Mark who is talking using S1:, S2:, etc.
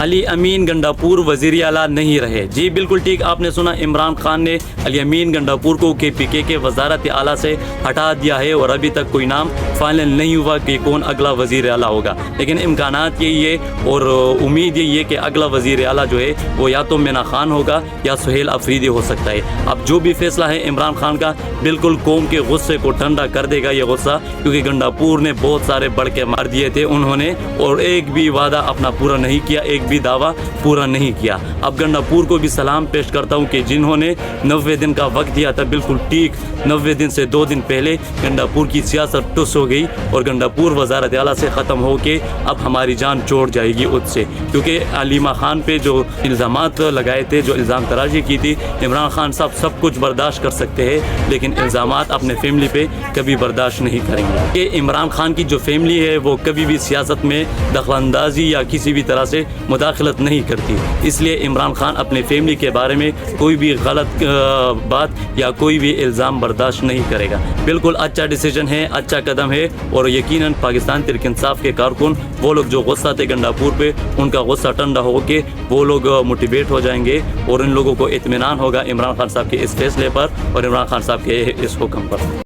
S1: علی امین گنڈاپور وزیر اعلیٰ نہیں رہے۔ جی بالکل ٹھیک آپ نے سنا، عمران خان نے علی امین گنڈاپور کو KPK کے وزارت اعلیٰ سے ہٹا دیا ہے اور ابھی تک کوئی نام فائنل نہیں ہوا کہ کون اگلا وزیر اعلیٰ ہوگا، لیکن امکانات یہی ہے اور امید یہی ہے کہ اگلا وزیر اعلیٰ جو ہے وہ یا تو مینا خان ہوگا یا سہیل افریدی ہو سکتا ہے۔ اب جو بھی فیصلہ ہے عمران خان کا بالکل قوم کے غصے کو ٹھنڈا کر دے گا یہ غصہ، کیونکہ گنڈاپور نے بہت سارے بڑکے مار دیے تھے انہوں نے، اور ایک بھی وعدہ اپنا پورا نہیں کیا، ایک بھی دعویٰ پورا نہیں کیا۔ اب گنڈاپور کو بھی سلام پیش کرتا ہوں کہ جنہوں نے 90 دن کا وقت دیا تھا، بالکل ٹھیک 90 دن سے 2 دن پہلے گنڈاپور کی سیاست ٹس ہو گئی اور گنڈاپور وزارت اعلیٰ سے ختم ہو کے اب ہماری جان چھوڑ جائے گی اس سے، کیونکہ علیمہ خان پہ جو الزامات لگائے تھے، جو الزام تراشی کی تھی، عمران خان صاحب سب کچھ برداشت کر سکتے ہیں لیکن الزامات اپنے فیملی پہ کبھی برداشت نہیں کریں گے۔ کہ عمران خان کی جو فیملی ہے وہ کبھی بھی سیاست میں دخل اندازی یا کسی بھی طرح سے مداخلت نہیں کرتی، اس لیے عمران خان اپنے فیملی کے بارے میں کوئی بھی غلط بات یا کوئی بھی الزام برداشت نہیں کرے گا۔ بالکل اچھا ڈیسیجن ہے، اچھا قدم ہے، اور یقیناً پاکستان تحریک انصاف کے کارکن، وہ لوگ جو غصہ تھے گنڈاپور پہ، ان کا غصہ ٹھنڈا ہو کے وہ لوگ موٹیویٹ ہو جائیں گے اور ان لوگوں کو اطمینان ہوگا عمران خان صاحب کے اس فیصلے پر اور عمران خان صاحب کے اس حکم پر۔